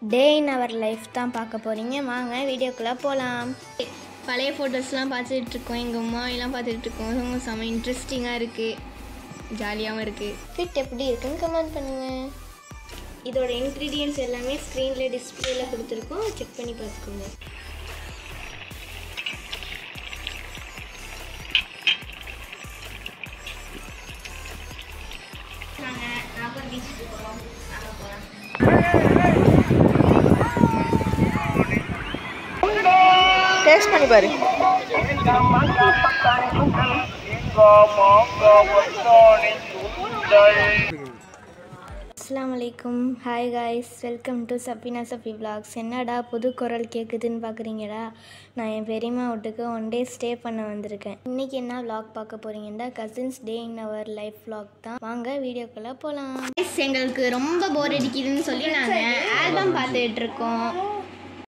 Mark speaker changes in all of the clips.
Speaker 1: Day in our life தான் பார்க்க போகிறீங்க. வாங்க வீடியோக்குள்ளே போகலாம். பழைய ஃபோட்டோஸ்லாம் பார்த்துட்ருக்கோம், எங்கள் அம்மாவெல்லாம் பார்த்துட்ருக்கோம். செம்ம இன்ட்ரெஸ்டிங்காக இருக்குது, ஜாலியாகவும் இருக்குது. ஃபிட் எப்படி இருக்குன்னு கமெண்ட் பண்ணுங்கள். இதோட இன்க்ரீடியன்ட்ஸ் எல்லாமே ஸ்க்ரீனில் டிஸ்பிளேயில் கொடுத்துருக்கோம், செக் பண்ணி பார்த்துக்கோங்க. நாங்கள் நாகூர் பீச்சுக்கு போகிறோம், நாங்கள் போகலாம்.
Speaker 2: டேஸ்ட் பண்ணி பாரு.
Speaker 1: அஸ்ஸலாமு அலைக்கும். Hi guys, welcome to Safina Safi vlogs. என்னடா புது குரல் கேட்குதுன்னு பார்க்குறீங்களா? நான் என் பெரியம்மா வீட்டுக்கு 1 டே ஸ்டே பண்ண வந்திருக்கேன். இன்றைக்கி என்ன விலாக் பார்க்க போகிறீங்கன்னா cousins day in our life vlog தான். வாங்க வீடியோக்குள்ளே போகலாம். எங்களுக்கு ரொம்ப போர் அடிக்குதுன்னு சொல்லி நாங்கள் ஆல்பம் பார்த்துட்ருக்கோம்.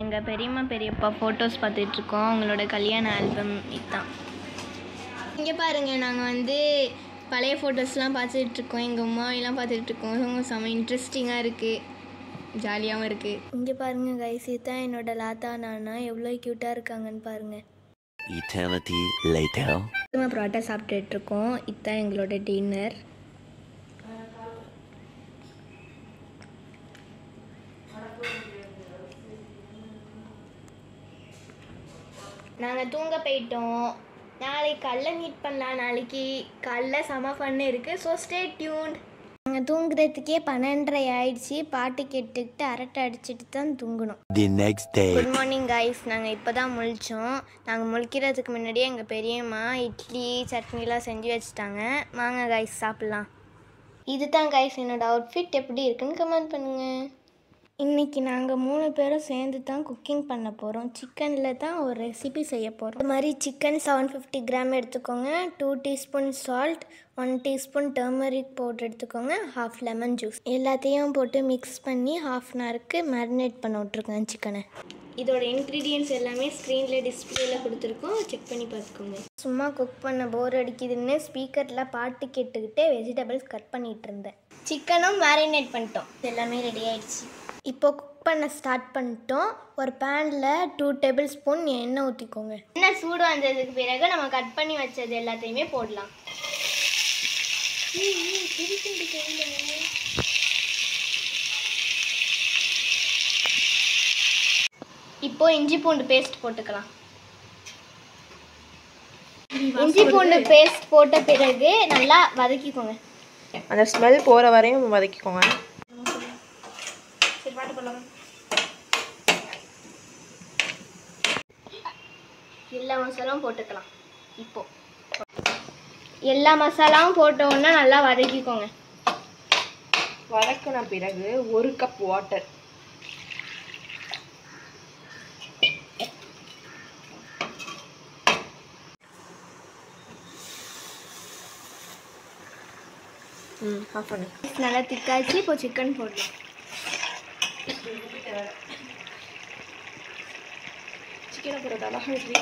Speaker 1: எங்கள் பெரியம்மா பெரியப்பா ஃபோட்டோஸ் பார்த்துட்ருக்கோம். அவங்களோட கல்யாண ஆல்பம் இதுதான். இங்கே பாருங்கள், நாங்கள் பழைய ஃபோட்டோஸ்லாம் பார்த்துட்ருக்கோம், எங்கள் அம்மாவெல்லாம் பார்த்துட்ருக்கோம். செம்ம இன்ட்ரெஸ்டிங்காக இருக்குது, ஜாலியாகவும் இருக்குது. இங்கே பாருங்கள் கைஸ், இதுதான் என்னோட லாத்தா நானா, எவ்வளோ க்யூட்டாக இருக்காங்கன்னு பாருங்கள்.
Speaker 3: Eternity later.
Speaker 1: பரோட்டா சாப்பிட்டுட்ருக்கோம். இதுதான் எங்களோட டின்னர். நாங்கள் தூங்க போயிட்டோம். நாளைக்கு காலைல மீட் பண்ணலாம். நாளைக்கு காலைல செம ஃபன் இருக்குது. So stay tuned. நாங்கள் தூங்குறதுக்கே 12:30 ஆயிடுச்சு. பாட்டு கேட்டுக்கிட்டு அரட்டை அடிச்சுட்டு தான் தூங்கணும்.
Speaker 3: The next day.
Speaker 1: Good morning guys. நாங்கள் இப்போ தான் முழிச்சோம். நாங்கள் முழிக்கிறதுக்கு முன்னாடியே எங்கள் பெரியம்மா இட்லி சட்னிலாம் செஞ்சு வச்சுட்டாங்க. வாங்க கைஸ் சாப்பிட்லாம். இது தான் கைஸ் என்னோட அவுட்ஃபிட். எப்படி இருக்குன்னு கமெண்ட் பண்ணுங்கள். இன்றைக்கி நாங்கள் 3 பேரும் சேர்ந்து தான் குக்கிங் பண்ண போகிறோம். சிக்கனில் தான் ஒரு ரெசிபி செய்ய போகிறோம். இது மாதிரி சிக்கன் 750 கிராம் எடுத்துக்கோங்க. 2 teaspoon salt, 1 teaspoon turmeric powder எடுத்துக்கோங்க, 1/2 லெமன் ஜூஸ் எல்லாத்தையும் போட்டு மிக்ஸ் பண்ணி 1/2 அன் ஹவருக்கு மேரினேட் பண்ண விட்ருக்கேன் சிக்கனை. இதோட இன்க்ரீடியன்ட்ஸ் எல்லாமே ஸ்க்ரீனில் டிஸ்பிளேயில் கொடுத்துருக்கோம், செக் பண்ணி பார்த்துக்கோங்க. சும்மா குக் பண்ண போர் அடிக்குதுன்னு ஸ்பீக்கரில் பாட்டு கேட்டுக்கிட்டே வெஜிடபிள்ஸ் கட் பண்ணிகிட்டு இருந்தேன். சிக்கனும் மேரினேட் பண்ணிட்டோம், எல்லாமே ரெடி ஆகிடுச்சு. இப்போ குக் பண்ண ஸ்டார்ட் பண்ணிட்டோம். ஒரு பேனில் 2 டேபிள் ஸ்பூன் எண்ணெய் ஊற்றிக்கோங்க. எண்ணெய் சூடு வந்ததுக்கு பிறகு நம்ம கட் பண்ணி வச்சது எல்லாத்தையுமே போடலாம். இப்போ இஞ்சி பூண்டு பேஸ்ட் போட்டுக்கலாம். இஞ்சி பூண்டு பேஸ்ட் போட்ட பிறகு நல்லா வதக்கிக்கோங்க.
Speaker 2: அந்த ஸ்மெல் போகிற வரையும் வதக்கிக்கோங்க.
Speaker 1: எல்லா மசாலாவும் போட்டுக்கலாம். இப்போ எல்லா மசாலாவும் போட்டோன்னா நல்லா வதக்கிக்கோங்க.
Speaker 2: வதக்கின பிறகு 1 கப் வாட்டர், ஆஃப் பண்ணு.
Speaker 1: நல்லா திக்காச்சு. இப்போ சிக்கன் போடலாம்.
Speaker 2: சிக்கனை போடுறது அழகாக இருக்கு.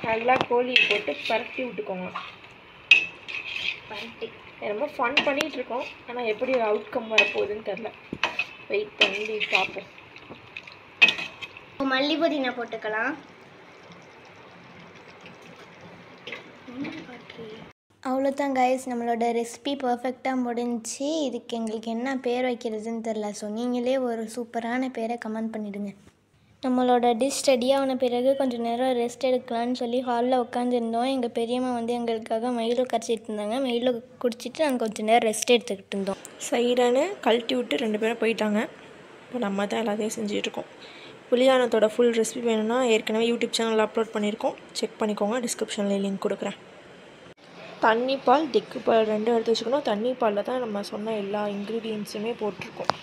Speaker 2: நல்லா கோழியை போட்டு பரட்டி விட்டுக்கோங்க.
Speaker 1: பரட்டி
Speaker 2: ரொம்ப ஃபன் பண்ணிகிட்டு இருக்கோம். ஆனால் எப்படி அவுட்கம் வரப்போகுதுன்னு தெரில. வெயிட் பண்ணி பார்ப்போம்.
Speaker 1: மல்லி புதினா போட்டுக்கலாம். அவ்வளோதான் கைஸ், நம்மளோட ரெசிபி பர்ஃபெக்டாக முடிஞ்சிச்சு. இதுக்கு எங்களுக்கு என்ன பேர் வைக்கிறதுன்னு தெரில. ஸோ நீங்களே ஒரு சூப்பரான பேரை கமெண்ட் பண்ணிவிடுங்க. நம்மளோட டிஷ் ரெடியாகின பிறகு கொஞ்சம் நேரம் ரெஸ்ட் எடுக்கலான்னு சொல்லி ஹாலில் உட்காந்துருந்தோம். எங்கள் பெரியம்மா எங்களுக்காக மயிலோ கரைச்சிட்டு இருந்தாங்க. மயிலோ குடிச்சிட்டு நாங்கள் கொஞ்சம் நேரம் ரெஸ்ட் எடுத்துக்கிட்டு இருந்தோம்.
Speaker 2: சைரன்னு கழட்டி விட்டு 2 பேரும் போயிட்டாங்க. இப்போ நம்ம தான் எல்லாத்தையும் செஞ்சிட்ருக்கோம். புளியானத்தோட ஃபுல் ரெசிபி வேணும்னா ஏற்கனவே யூடியூப் சேனலில் அப்லோட் பண்ணியிருக்கோம், செக் பண்ணிக்கோங்க. டிஸ்கிரிப்ஷனில் லிங்க் கொடுக்குறேன். தண்ணி பால், திக்கு பால் 2 எடுத்து வச்சுக்கணும். தண்ணி பாலில் தான் நம்ம சொன்ன எல்லா இன்க்ரீடியன்ஸுமே போட்டிருக்கோம்.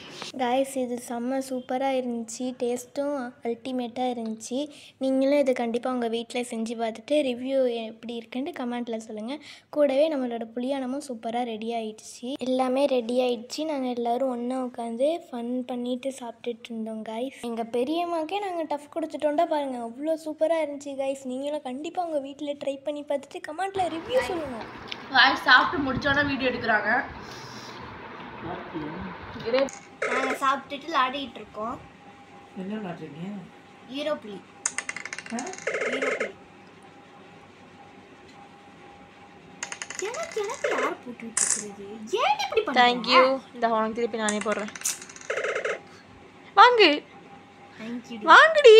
Speaker 1: கைஸ் இது செம்ம சூப்பராக இருந்துச்சு, டேஸ்ட்டும் அல்டிமேட்டாக இருந்துச்சு. நீங்களும் இதை கண்டிப்பாக உங்கள் வீட்டில் செஞ்சு பார்த்துட்டு ரிவ்யூ எப்படி இருக்குன்ட்டு கமெண்ட்டில் சொல்லுங்கள். கூடவே நம்மளோட புளியானமும் சூப்பராக ரெடி ஆகிடுச்சு. எல்லாமே ரெடி ஆகிடுச்சு. நாங்கள் எல்லோரும் ஒன்றா உட்காந்து ஃபன் பண்ணிவிட்டு சாப்பிட்டுட்டு இருந்தோம் கைஸ். எங்கள் பெரியம்மாக்கே நாங்கள் டஃப் கொடுத்துட்டோண்டா பாருங்கள், அவ்வளோ சூப்பராக இருந்துச்சு கைஸ். நீங்களும் கண்டிப்பாக உங்கள் வீட்டில் ட்ரை பண்ணி பார்த்துட்டு கமெண்ட்டில் ரிவ்யூ சொல்லுங்கள்.
Speaker 2: சாப்பிட்டு முடிச்சோன்னா வீடியோ எடுக்கிறாங்க.
Speaker 1: நாங்கள் சாப்பிட்டுட்டு விளாடிட்டு இருக்கோம்.
Speaker 2: என்ன விளாட்றீங்க?
Speaker 1: ஈரோப்ளி. எனக்கு யார் போட்டு விட்டுருக்குறது? ஏன் இப்படி பண்ண?
Speaker 2: தேங்க்யூ. இந்த உனக்கு திருப்பி நானே போடுறேன். வாங்கு.
Speaker 1: தேங்க்யூ.
Speaker 2: வாங்குடி.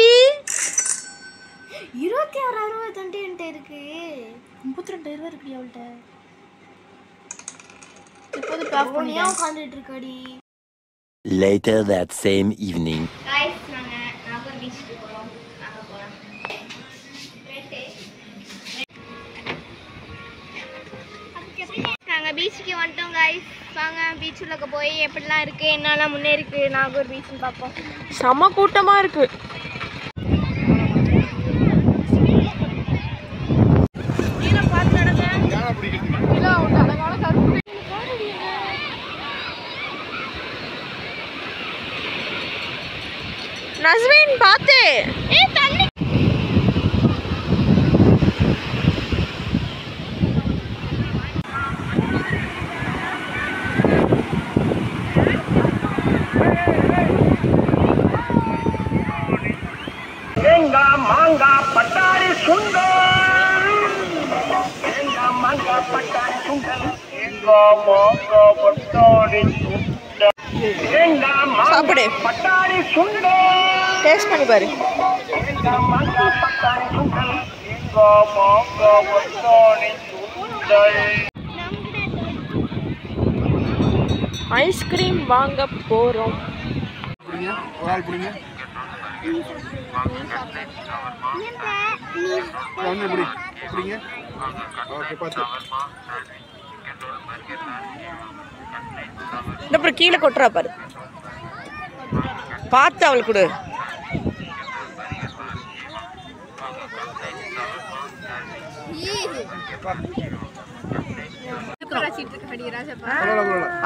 Speaker 1: 26,000 என்கிட்ட இருக்கு.
Speaker 2: 32,000 இருக்குடி அவள்கிட்ட. இப்போது பேக் பண்ணியா
Speaker 1: உட்காந்துட்டு இருக்காடி.
Speaker 3: Later that same evening.
Speaker 1: Guys நாங்கள் நாகூர் பீச்சுக்கு போகிறோம். நாங்கள் போகலாம். நாங்கள் பீச்சுக்கு வந்துட்டோம் கைஸ். வாங்க பீச்சுக்கு போய் எப்படிலாம் இருக்குது, என்னெல்லாம் முன்னேறிக்கு நாகூர் பீச்சுன்னு பார்ப்போம்.
Speaker 2: செம கூட்டமாக இருக்குது. நஸ்ரீன் பாத்து.
Speaker 1: தண்ணி
Speaker 4: எங்கா மாங்கா பட்டாரி சுண்டல், எங்கா மாங்கா பட்டாரி சுண்டல், எங்கா மாங்கா பட்டாரி சுண்டல், எங்கா மாங்கா பட்டாரி சுண்டல்.
Speaker 2: டேஸ்ட் பண்ணி பாரு.
Speaker 4: எங்கா மாங்கா பட்டாரி சுண்டல், எங்கா மாங்கா பட்டாரி சுண்டல்.
Speaker 2: ஐஸ்கிரீம் வாங்க போறோம். அப்புறம் கீழே கொட்டுறா பாரு, பார்த்து அவளுக்கு கொடு.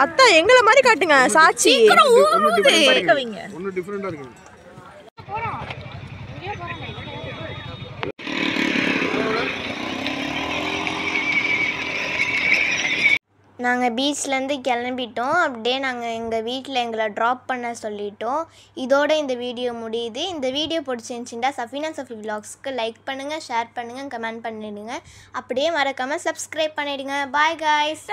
Speaker 2: அத்தா எங்களை மாதிரி காட்டுங்க சாட்சி.
Speaker 1: நாங்கள் பீச்லேருந்து கிளம்பிட்டோம். அப்படியே நாங்கள் எங்கள் வீட்டில் எங்களை ட்ராப் பண்ண சொல்லிட்டோம். இதோட இந்த வீடியோ முடியுது. இந்த வீடியோ பிடிச்சிருந்துச்சின்னா சஃபீனா சஃபி விலாக்ஸ்க்கு லைக் பண்ணுங்கள், ஷேர் பண்ணுங்கள், கமெண்ட் பண்ணிடுங்க. அப்படியே மறக்காமல் சப்ஸ்கிரைப் பண்ணிவிடுங்க. Bye guys.